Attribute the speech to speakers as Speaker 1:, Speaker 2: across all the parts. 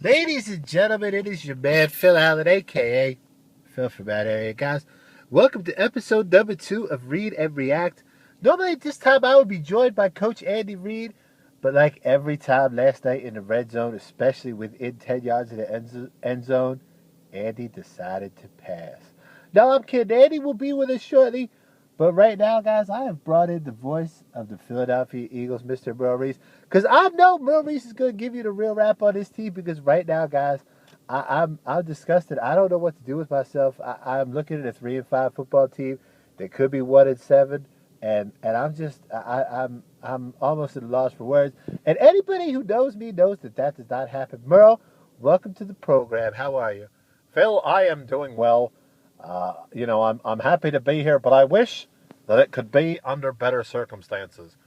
Speaker 1: Ladies and gentlemen, it is your man Phil Allen, aka Phil from that area, guys. Welcome to episode number 2 of Reid and React. Normally at this time I would be joined by Coach Andy Reid, but like every time last night in the red zone, especially within 10 yards of the end zone, Andy decided to pass. No, I'm kidding. Andy will be with us shortly. But right now, guys, I have brought in the voice of the Philadelphia Eagles, Mr. Merrill, because I know Merrill is going to give you the real rap on this team. Because right now, guys, I'm disgusted. I don't know what to do with myself. I'm looking at a 3-5 football team that could be 1-7, and I'm almost at a loss for words. And anybody who knows me knows that does not happen. Merrill, welcome to the program. How are you?
Speaker 2: Phil, I am doing well. I'm happy to be here, but I wish that it could be under better circumstances.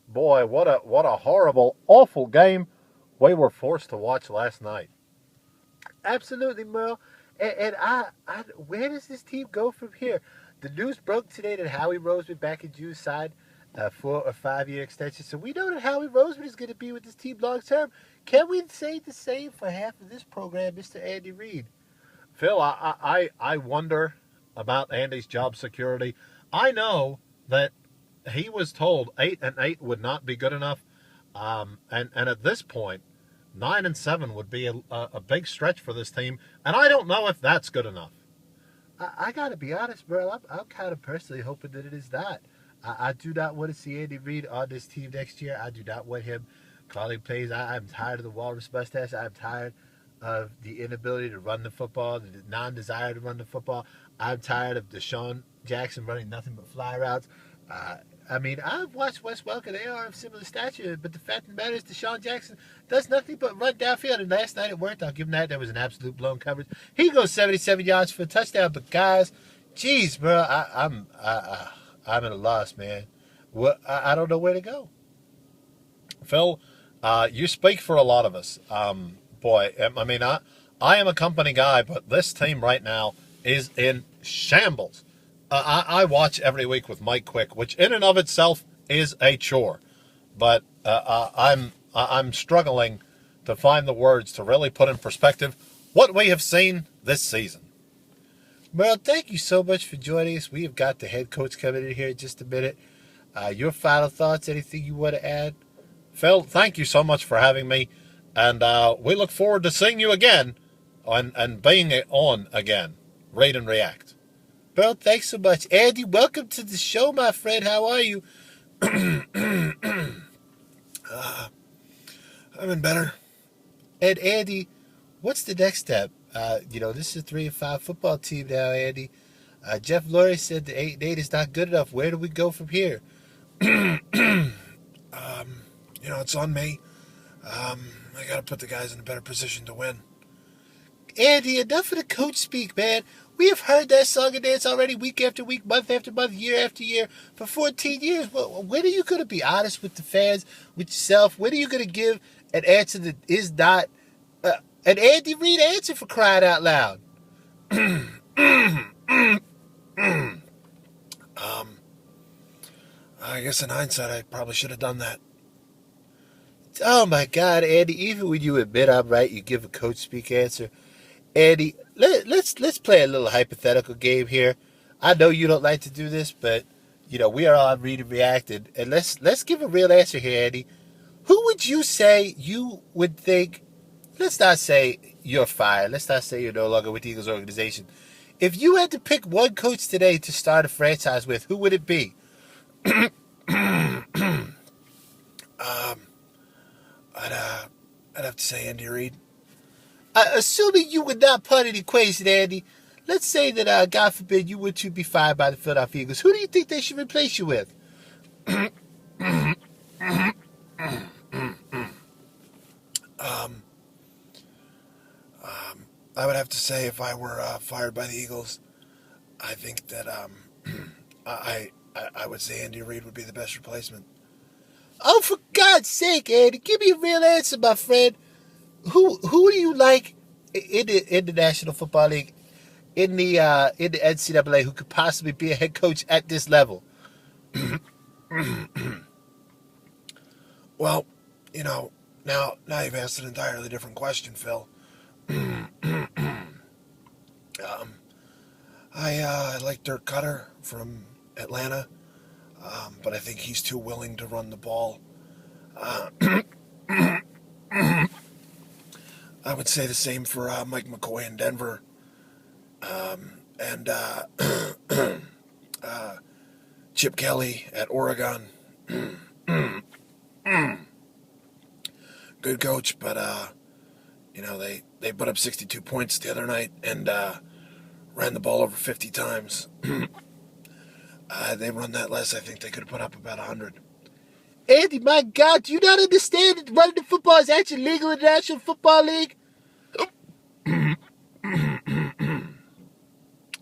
Speaker 2: Boy, what a horrible, awful game we were forced to watch last night.
Speaker 1: Absolutely, Merle. And where does this team go from here? The news broke today that Howie Roseman back in June signed a 4 or 5 year extension. So we know that Howie Roseman is going to be with this team long term. Can we say the same for half of this program, Mr. Andy Reid?
Speaker 2: Phil, I wonder about Andy's job security. I know that he was told 8-8 would not be good enough, and at this point, 9-7 would be a big stretch for this team, and I don't know if that's good enough.
Speaker 1: I got to be honest, Merle. I'm kind of personally hoping that it is not. I do not want to see Andy Reid on this team next year. I do not want him calling plays. I'm tired of the walrus mustache. I'm tired of the inability to run the football, the non-desire to run the football. I'm tired of Deshaun Jackson running nothing but fly routes. I've watched Wes Welker. They are of similar stature, but the fact of the matter is Deshaun Jackson does nothing but run downfield, and last night it worked. I'll give him that. There was an absolute blown coverage. He goes 77 yards for a touchdown, but guys, geez, bro, I'm at a loss, man. I don't know where to go.
Speaker 2: Phil, you speak for a lot of us. Boy, I am a company guy, but this team right now is in shambles. I watch every week with Mike Quick, which in and of itself is a chore, but I'm struggling to find the words to really put in perspective what we have seen this season.
Speaker 1: Well, thank you so much for joining us. We have got the head coach coming in here in just a minute. Your final thoughts, anything you want to add?
Speaker 2: Phil, thank you so much for having me, and we look forward to seeing you again and being on again. Reid and React.
Speaker 1: Bro, thanks so much. Andy, welcome to the show, my friend. How are you?
Speaker 3: I've been better.
Speaker 1: And Andy, what's the next step? This is a 3-5 football team now, Andy. Jeff Lurie said the 8-8 is not good enough. Where do we go from here?
Speaker 3: It's on me. I got to put the guys in a better position to win.
Speaker 1: Andy, enough of the coach speak, man. We have heard that song and dance already week after week, month after month, year after year for 14 years. Well, when are you going to be honest with the fans, with yourself? When are you going to give an answer that is not an Andy Reid answer, for crying out loud?
Speaker 3: I guess in hindsight, I probably should have done that.
Speaker 1: Oh, my God, Andy, even when you admit I'm right, you give a coach speak answer. Andy, let's play a little hypothetical game here. I know you don't like to do this, but we are on Reid and React, and let's give a real answer here, Andy. Who would you say you would think? Let's not say you're fired. Let's not say you're no longer with the Eagles organization. If you had to pick one coach today to start a franchise with, who would it be?
Speaker 3: I'd have to say Andy Reid.
Speaker 1: Assuming you would not part of the equation, Andy, let's say that, God forbid, you were to be fired by the Philadelphia Eagles. Who do you think they should replace you with?
Speaker 3: I would have to say if I were fired by the Eagles, I think that I would say Andy Reid would be the best replacement.
Speaker 1: Oh, for God's sake, Andy, give me a real answer, my friend. Who do you like in the National Football League, in the NCAA, who could possibly be a head coach at this level?
Speaker 3: Well, now you've asked an entirely different question, Phil. I like Dirk Cutter from Atlanta, but I think he's too willing to run the ball. I would say the same for Mike McCoy in Denver, and Chip Kelly at Oregon. Good coach, but they put up 62 points the other night and ran the ball over 50 times. They run that less. I think they could have put up about 100.
Speaker 1: Andy, my God, do you not understand that running the football is actually legal in the National Football League?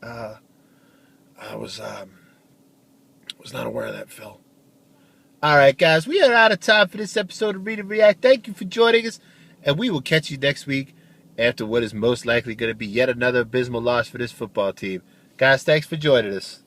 Speaker 3: I was not aware of that, Phil.
Speaker 1: All right, guys, we are out of time for this episode of Read and React. Thank you for joining us, and we will catch you next week after what is most likely going to be yet another abysmal loss for this football team. Guys, thanks for joining us.